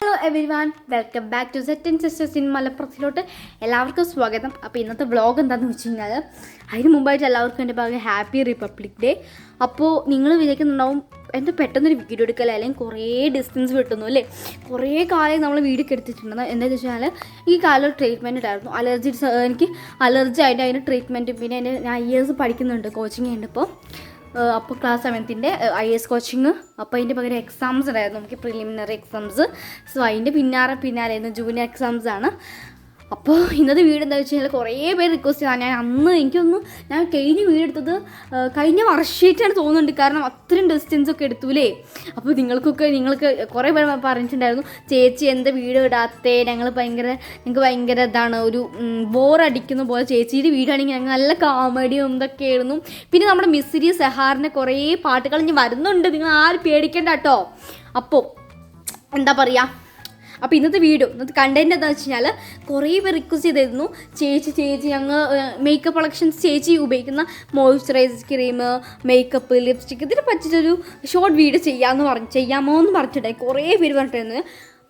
Hello everyone, welcome back to set and sisters in മലപ്പുറത്തിലോട്ട് എല്ലാവർക്കും സ്വാഗതം. അപ്പോൾ ഇന്നത്തെ വ്ളോഗ് എന്താണെന്ന് വെച്ച് കഴിഞ്ഞാൽ, അതിന് മുമ്പായിട്ട് എല്ലാവർക്കും എൻ്റെ ഭാഗം ഹാപ്പി റിപ്പബ്ലിക് ഡേ. അപ്പോൾ നിങ്ങൾ വിചാരിക്കുന്നുണ്ടാവും എൻ്റെ പെട്ടെന്നൊരു വീഡിയോ എടുക്കല, അല്ലെങ്കിൽ കുറേ ഡിസ്റ്റൻസ് വിട്ടുന്നു അല്ലേ, കുറേ കാലം നമ്മൾ വീഡിയോ എടുത്തിട്ടുണ്ടെന്ന്. എന്താണെന്ന് വെച്ചാൽ ഈ കാലം ട്രീറ്റ്മെൻറ്റ് ഉണ്ടായിരുന്നു, എനിക്ക് അലർജി ആയിട്ട് അതിൻ്റെ ട്രീറ്റ്മെൻറ്റും, പിന്നെ ഞാൻ IAS പഠിക്കുന്നുണ്ട്, കോച്ചിങ് ഉണ്ട് അപ്പോൾ ക്ലാസ് 7th IAS കോച്ചിങ്. അപ്പോൾ അതിൻ്റെ പകരം എക്സാംസ് ഉണ്ടായിരുന്നു, നമുക്ക് പ്രിലിമിനറി എക്സാംസ്. സോ അതിൻ്റെ പിന്നാലെ ജൂനിയർ എക്സാംസ് ആണ്. അപ്പോൾ ഇന്നത്തെ വീഡിയോ എന്താ വെച്ച് കഴിഞ്ഞാൽ, കുറേ പേര് റിക്വസ്റ്റ് ചെയ്താൽ ഞാൻ കഴിഞ്ഞ വീഡിയോ എടുത്തത് കഴിഞ്ഞ വർഷമായിട്ടാണ് തോന്നുന്നുണ്ട്, കാരണം അത്രയും ഡിസ്റ്റൻസൊക്കെ എടുത്തൂലേ. അപ്പോൾ നിങ്ങൾക്ക് കുറേ പേർ പറഞ്ഞിട്ടുണ്ടായിരുന്നു, ചേച്ചി എന്താ വീഡിയോ ഇടാത്തേ, ഞങ്ങൾക്ക് ഭയങ്കര ഇതാണ്, ഒരു ബോറടിക്കുന്ന പോലെ. ചേച്ചിയുടെ വീഡിയോ ആണെങ്കിൽ ഞങ്ങൾ നല്ല കോമഡിയും ഇതൊക്കെയായിരുന്നു. പിന്നെ നമ്മുടെ മിസ്സിരി സെഹാറിൻ്റെ കുറേ പാട്ടുകൾ ഇനി വരുന്നുണ്ട്, നിങ്ങൾ ആരും പേടിക്കേണ്ട കേട്ടോ. അപ്പോൾ എന്താ പറയുക, അപ്പോൾ ഇന്നത്തെ കണ്ടൻറ് എന്താണെന്ന് വെച്ച് കഴിഞ്ഞാൽ, കുറേ പേർ റിക്വസ്റ്റ് ചെയ്തിരുന്നു, ചേച്ചി ഞങ്ങൾ മേക്കപ്പ് കളക്ഷൻസ് ചേച്ചി ഉപയോഗിക്കുന്ന മോയ്സ്ചറൈസർ ക്രീം, മേക്കപ്പ്, ലിപ്സ്റ്റിക്, ഇതിനെ പറ്റിയിട്ടൊരു ഷോർട്ട് വീഡിയോ ചെയ്യാമോ എന്ന് പറഞ്ഞിട്ടുണ്ടായി. കുറേ പേര്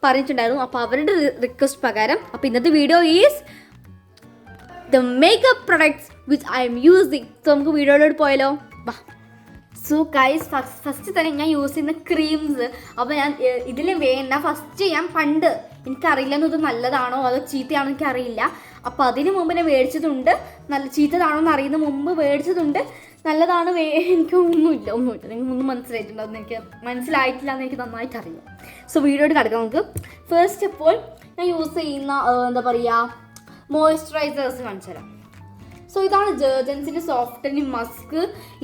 പറഞ്ഞിട്ടുണ്ടായിരുന്നു. അപ്പോൾ അവരുടെ റിക്വസ്റ്റ് പ്രകാരം അപ്പോൾ ഇന്നത്തെ video is the makeup products which I M using. So നമുക്ക് വീഡിയോയിലോട്ട് പോയാലോ, വാ. സോ ഗൈസ്, ഫസ്റ്റ് തന്നെ ഞാൻ യൂസ് ചെയ്യുന്ന ക്രീംസ്. അപ്പോൾ ഞാൻ ഇതിൽ പണ്ട് എനിക്കറിയില്ല ഇത് നല്ലതാണോ അതോ ചീത്തയാണോ എനിക്കറിയില്ല. അപ്പോൾ അതിന് മുമ്പ് ഞാൻ മേടിച്ചതുണ്ട്, നല്ല ചീത്തതാണോ എന്ന് അറിയുന്ന മുമ്പ് മേടിച്ചതുണ്ട്. നല്ലതാണ് ഒന്നുമില്ല നിങ്ങൾക്ക് മനസ്സിലായിട്ടില്ല എന്ന് എനിക്ക് നന്നായിട്ട് അറിയാം. സോ വീഡിയോയിട്ട് കിടക്കാം നമുക്ക്. ഫസ്റ്റ് ഓഫ് ഓൾ ഞാൻ യൂസ് ചെയ്യുന്ന എന്താ പറയുക മോയ്സ്ചറൈസേഴ്സ് കാണിച്ചു തരാം. സോ ഇതാണ് ജേർജൻസിൻ്റെ സോഫ്റ്റനിങ് മസ്ക്.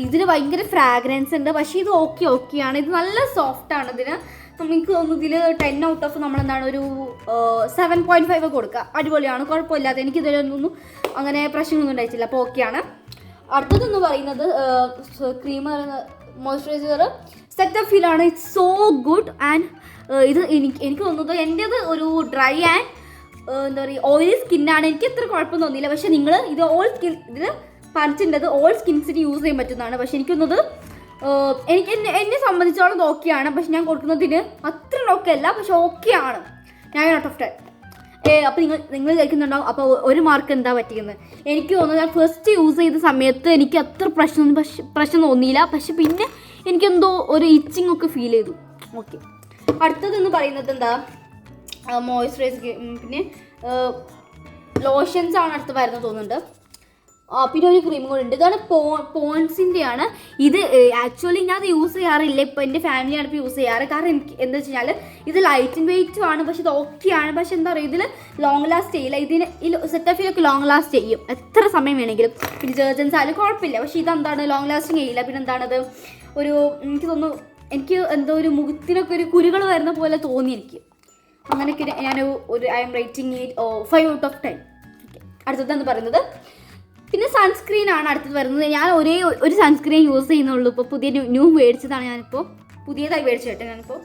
ഇതിന് ഭയങ്കര ഫ്രാഗ്രൻസ് ഉണ്ട്, പക്ഷേ ഇത് ഓക്കെയാണ്. ഇത് നല്ല സോഫ്റ്റാണ്. ഇതിന് നമുക്ക് തോന്നുന്നു ഇതിൽ 10 ഔട്ട് ഓഫ് നമ്മളെന്താണ് ഒരു 7.5 കൊടുക്കുക. അടിപൊളിയാണ്, കുഴപ്പമില്ലാതെ. എനിക്കിതിലൊന്നും അങ്ങനെ പ്രശ്നമൊന്നും ഉണ്ടായിട്ടില്ല. അപ്പോൾ ഓക്കെയാണ്. അടുത്തതെന്ന് പറയുന്നത് മോയ്സ്ചറൈസർ സെറ്റഫീലാണ്. It's so good. ആൻഡ് ഇത് എനിക്ക് തോന്നുന്നത് എൻ്റേത് ഒരു ഡ്രൈ ആൻഡ് എന്താ പറയുക ഓയിലി സ്കിന്നാണ്. എനിക്ക് അത്ര കുഴപ്പമൊന്നും തോന്നിയില്ല. പക്ഷേ നിങ്ങൾ ഇതിൽ പറഞ്ഞിട്ടുണ്ടത് ഓൾ സ്കിൻസിന് യൂസ് ചെയ്യാൻ പറ്റുന്നതാണ്. പക്ഷെ എനിക്കൊന്നത് എന്നെ സംബന്ധിച്ചോളം ഓക്കെയാണ്. പക്ഷെ ഞാൻ കൊടുക്കുന്നതിന് അത്ര ഓക്കെ അല്ല, പക്ഷെ ഓക്കെയാണ്. 9 out of 10. അപ്പോൾ നിങ്ങൾ വിചാരിക്കുന്നുണ്ടാവും അപ്പോൾ ഒരു മാർക്ക് എന്താ പറ്റിയെന്ന്. എനിക്ക് തോന്നുന്നു ഞാൻ ഫസ്റ്റ് യൂസ് ചെയ്ത സമയത്ത് എനിക്ക് അത്ര പ്രശ്നം തോന്നിയില്ല. പക്ഷെ പിന്നെ എനിക്കെന്തോ ഒരു ഇച്ചിങ് ഒക്കെ ഫീൽ ചെയ്തു. ഓക്കെ, അടുത്തതെന്ന് പറയുന്നത് എന്താ, മോയ്സ്ചറൈസർ, പിന്നെ ലോഷൻസ് ആണ് അടുത്ത് വരുന്നത് തോന്നുന്നുണ്ട്. പിന്നെ ഒരു ക്രീം കൂടെ ഉണ്ട്. ഇതാണ് പോൺസിൻ്റെയാണ്. ഇത് ആക്ച്വലി ഞാൻ അത് യൂസ് ചെയ്യാറില്ല. ഇപ്പോൾ എൻ്റെ ഫാമിലിയാണ് ഇപ്പോൾ യൂസ് ചെയ്യാറ്. കാരണം എനിക്ക് എന്താ വെച്ച് കഴിഞ്ഞാൽ ഇത് ലൈറ്റ് ആൻഡ് വെയിറ്റും ആണ്, പക്ഷെ ഇത് ഓക്കെയാണ്. പക്ഷെ എന്താ പറയുക, ഇതിൽ ലോങ് ലാസ്റ്റ് ചെയ്യില്ല. സെറ്റഫിലൊക്കെ ലോങ് ലാസ്റ്റ് ചെയ്യും, എത്ര സമയം വേണമെങ്കിലും. പിന്നെ ജേർജൻസ് ആയാലും കുഴപ്പമില്ല. പക്ഷെ ഇതെന്താണ് ലോങ് ലാസ്റ്റിങ് ചെയ്യില്ല. പിന്നെ എന്താണത്, എനിക്ക് തോന്നുന്നു എനിക്ക് എന്തോ ഒരു മുഖത്തിനൊക്കെ ഒരു കുരുകൾ വരുന്ന പോലെ തോന്നി എനിക്ക്. അങ്ങനെയൊക്കെ I M rating it 5 out of 10. അടുത്തതെന്ന് പറയുന്നത് പിന്നെ സൺസ്ക്രീനാണ് അടുത്തത് വരുന്നത്. ഞാൻ ഒരു സൺസ്ക്രീൻ യൂസ് ചെയ്യുന്നുള്ളൂ. ഇപ്പോൾ പുതിയ ന്യൂ മേടിച്ചതാണ്. പുതിയതായി മേടിച്ചിട്ട് ഞാനിപ്പോൾ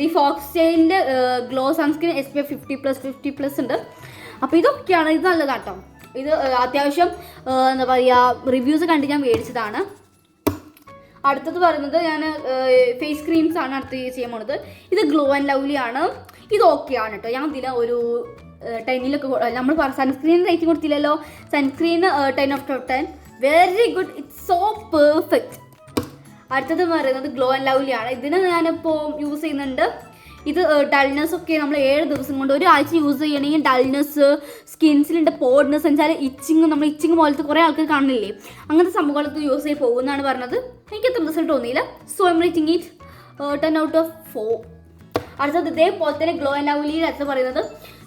ദി ഫോക്സ്റ്റൈലിൻ്റെ ഗ്ലോ സൺസ്ക്രീൻ SPF 50+ ഉണ്ട്. അപ്പോൾ ഇതൊക്കെയാണ്. ഇത് നല്ലതാട്ടോ. ഇത് അത്യാവശ്യം എന്താ പറയുക റിവ്യൂസ് കണ്ട് ഞാൻ മേടിച്ചതാണ്. അടുത്തത് പറയുന്നത് ഞാൻ ഫേസ് ക്രീംസ് ആണ് അടുത്ത് ചെയ്യാൻ പോകുന്നത്. ഇത് ഗ്ലോ ആൻഡ് ലവ്ലി ആണ്. ഇത് ഓക്കെയാണ് കേട്ടോ. ഞാൻ ഇതിൽ ഒരു 10 നമ്മൾ സൺസ്ക്രീൻ റേറ്റിംഗ് കൊടുത്തില്ലല്ലോ. Sunscreen 10 out of 10. Very good, it's so perfect. അടുത്തത് പറയുന്നത് ഗ്ലോ ആൻഡ് ലവ്ലി ആണ്. ഇതിന് ഞാനിപ്പോൾ യൂസ് ചെയ്യുന്നുണ്ട്. ഇത് ഡൾനെസ് ഒക്കെ നമ്മൾ 7 ദിവസം കൊണ്ട് ഒരാഴ്ച യൂസ് ചെയ്യണമെങ്കിൽ ഡൾനെസ്, സ്കിൻസിലുണ്ട് പോഡ്നെസ് വെച്ചാൽ ഇച്ചിങ് പോലത്തെ കുറേ ആൾക്കാർ കാണില്ലേ, അങ്ങനത്തെ സംഭവങ്ങളൊക്കെ യൂസ് ചെയ്ത് പോകുമെന്നാണ് പറഞ്ഞത്. എനിക്ക് അത്ര റിസൾട്ട് തോന്നിയില്ല. So I M rating it 10 out of 4. അടുത്തത് ഇതേപോലെ തന്നെ ഗ്ലോ ആൻഡ് ലവ്ലിയുടെ അടുത്ത് പറയുന്നത്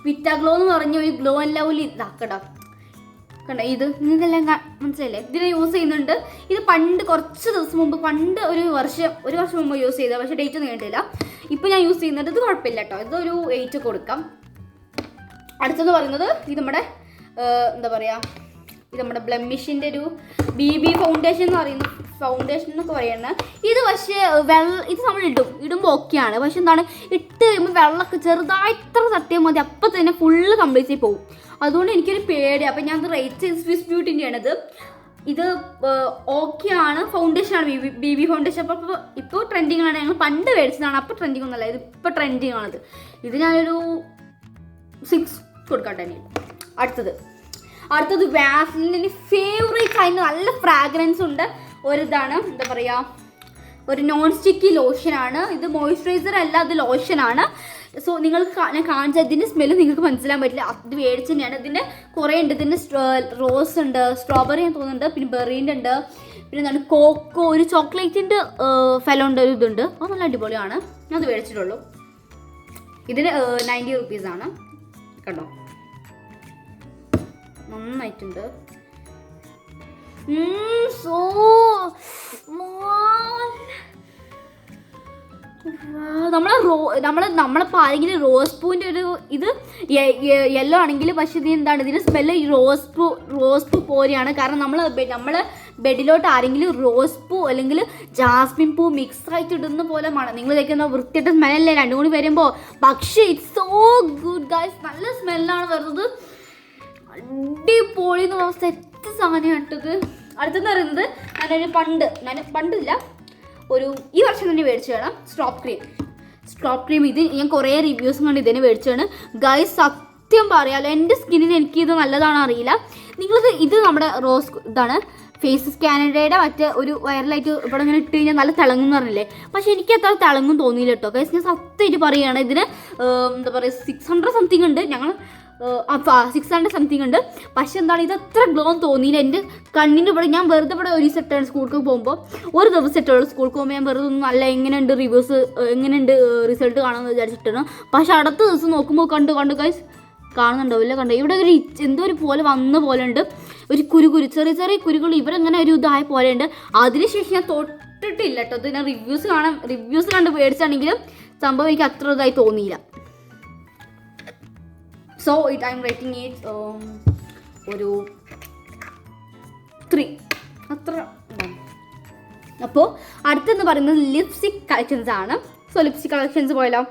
വിറ്റാഗ്ലോ എന്ന് പറഞ്ഞ ഒരു ഗ്ലോ ആൻഡ് ലവ്ലി ഇതാക്കട്ടോ. കണ്ടോ, ഇത് നിങ്ങൾക്കെല്ലാം മനസ്സിലല്ലേ. ഇതിനെ യൂസ് ചെയ്യുന്നുണ്ട്. ഇത് കുറച്ച് ദിവസം മുമ്പ്, ഒരു വർഷം മുമ്പ് യൂസ് ചെയ്തത്. പക്ഷേ ഡേറ്റ് ഒന്നും കേട്ടില്ല. ഇപ്പോൾ ഞാൻ യൂസ് ചെയ്യുന്നത് ഇത് കുഴപ്പമില്ല കേട്ടോ. ഇതൊരു 8 കൊടുക്കാം. അടുത്തെന്ന് പറയുന്നത് ഇത് നമ്മുടെ എന്താ പറയുക, ഇത് നമ്മുടെ ബ്ലെമിഷിൻ്റെ ഒരു BB ഫൗണ്ടേഷൻ എന്ന് പറയുന്ന ഫൗണ്ടേഷൻ എന്നൊക്കെ പറയുന്നത്. ഇത് പക്ഷേ ഇത് നമ്മൾ ഇടുമ്പോൾ ഓക്കെയാണ്. പക്ഷെ എന്താണ്, ഇട്ട് കഴിയുമ്പോൾ വെള്ളമൊക്കെ ചെറുതായിട്ട് തട്ടിയാൽ മതി, അപ്പം തന്നെ ഫുള്ള് കംപ്ലീറ്റ് ചെയ്ത് പോകും. അതുകൊണ്ട് എനിക്കൊരു പേടി. അപ്പം ഞാൻ റേറ്റ് ചെയ്ത് സ്വിസ് ബ്യൂട്ടിൻ്റെ ആണിത്. ഇത് ഓക്കെ ആണ്, ഫൗണ്ടേഷനാണ്, ബി ബി ഫൗണ്ടേഷൻ. അപ്പോൾ ഇപ്പോൾ ട്രെൻഡിങ് ആണ്. ഞങ്ങൾ പണ്ട് മേടിച്ചതാണ്, അപ്പോൾ ട്രെൻഡിങ് ഒന്നുമല്ല, ഇത് ഇപ്പോൾ ട്രെൻഡിങ് ആണിത്. ഇത് ഞാനൊരു 6 കൊടുക്കട്ടെ. അടുത്തത് വാസ്ലിൻ്റെ ഫേവറേറ്റ് ആയിരുന്നു, നല്ല ഫ്രാഗ്രൻസ് ഉണ്ട്. ഒരിതാണ് എന്താ പറയുക, ഒരു നോൺ സ്റ്റിക്കി ലോഷനാണ് ഇത്. മോയ്സ്ചറൈസർ അല്ല, അത് ലോഷനാണ്. സോ നിങ്ങൾക്ക് ഞാൻ കാണിച്ച ഇതിൻ്റെ സ്മെല്ല് നിങ്ങൾക്ക് മനസ്സിലാൻ പറ്റില്ല, അത് മേടിച്ച് തന്നെയാണ്. ഇതിൻ്റെ കുറേ ഉണ്ട്. ഇതിൻ്റെ റോസ് ഉണ്ട്, സ്ട്രോബെറി എന്ന് തോന്നുന്നുണ്ട്, പിന്നെ ബെറീൻ്റെ ഉണ്ട്, പിന്നെ എന്താണ് കോക്കോ, ഒരു ചോക്ലേറ്റിൻ്റെ ഫെലോൻ്റെ ഒരു ഇതുണ്ട്. അത് നല്ല അടിപൊളിയാണ്. ഞാൻ അത് മേടിച്ചിട്ടുള്ളൂ. ഇതിന് 90 റുപ്പീസാണ്. കണ്ടോ, നന്നായിട്ടുണ്ട്. സോ നമ്മളിപ്പോൾ ആരെങ്കിലും റോസ് പൂവിൻ്റെ ഒരു ഇത് യെല്ലോ ആണെങ്കിൽ, പക്ഷേ ഇത് എന്താണ്, ഇതിൻ്റെ സ്മെല്ല് ഈ റോസ് പൂ പോലെയാണ്. കാരണം നമ്മൾ ബെഡിലോട്ട് ആരെങ്കിലും റോസ് പൂ അല്ലെങ്കിൽ ജാസ്മിൻ പൂ മിക്സ് ആയിട്ട് ഇടുന്ന പോലെ നിങ്ങൾ ഇതൊക്കെ വൃത്തിയായിട്ട് സ്മെല്ലല്ലേ 2 കൂടി വരുമ്പോൾ. പക്ഷേ ഇറ്റ്സ് സോ ഗുഡ് ഗൈസ്, നല്ല സ്മെല്ലാണ് വരുന്നത്, അടിപൊളി എന്ന് പറഞ്ഞ സെറ്റ് സാധനം ഇട്ടത്. അടുത്തെന്ന് പറയുന്നത് ഞാൻ പണ്ടില്ല, ഈ വർഷം തന്നെ മേടിച്ചതാണ് സ്ട്രോപ്പ് ക്രീം. ഇത് ഞാൻ കുറേ റിവ്യൂസും കണ്ട് ഇതിനെ മേടിച്ചതാണ് ഗൈസ്. സത്യം പറയാമല്ലോ, എൻ്റെ സ്കിന്നിന് എനിക്കിത് നല്ലതാണോ അറിയില്ല. ഇത് നമ്മുടെ റോസ് ഇതാണ്, ഫേസ് കാനഡയുടെ മറ്റേ ഒരു വൈറലായിട്ട് ഇവിടെ ഇങ്ങനെ ഇട്ട് കഴിഞ്ഞാൽ നല്ല തിളങ്ങും എന്ന് പറഞ്ഞില്ലേ. പക്ഷേ എനിക്ക് അത്ര തിളങ്ങും തോന്നിയില്ല കേട്ടോ ഗൈസ്. ഞാൻ സത്യമായിട്ട് പറയുകയാണ്, ഇതിന് എന്താ പറയുക 600 സംതിങ് ഉണ്ട്. 600 സംതിങ് ഉണ്ട്. പക്ഷെ എന്താണ്, ഇത് അത്ര ഗ്ലോ തോന്നിയില്ല എൻ്റെ കണ്ണിൻ്റെ ഇവിടെ. ഞാൻ വെറുതെ ഇവിടെ ഒരു സെറ്റാണ് സ്കൂൾക്ക് പോകുമ്പോൾ, ഒരു ദിവസം സെറ്റുള്ളൂ സ്കൂൾക്ക് പോകുമ്പോൾ. ഞാൻ വെറുതെ ഒന്നും നല്ല എങ്ങനെയുണ്ട് റിസൾട്ട് കാണാമെന്ന് വിചാരിച്ചിട്ടാണ്. പക്ഷെ അടുത്ത ദിവസം നോക്കുമ്പോൾ കണ്ടു ഗൈസ്, കാണുന്നുണ്ടാവില്ല, ഇവിടെ ഒരു എന്തോ ഒരു പോലെ വന്ന പോലെ ഉണ്ട്, ഒരു ചെറിയ ചെറിയ കുരുകൾ ഇവരെങ്ങനെ ഒരു ഇതായ പോലെ ഉണ്ട്. അതിനുശേഷം ഞാൻ തൊട്ടിട്ടില്ല കേട്ടോ. ഇത് ഞാൻ റിവ്യൂസ് കണ്ട് മേടിച്ചാണെങ്കിലും സംഭവം എനിക്ക് അത്ര ഇതായി തോന്നിയില്ല. സോ I'm rating it ഒരു 3 അത്ര. അപ്പോൾ അടുത്തെന്ന് പറയുന്നത് ലിപ്സ്റ്റിക് കളക്ഷൻസ് ആണ്. സോ ലിപ്സ്റ്റിക് കളക്ഷൻസ് പോയാലോ,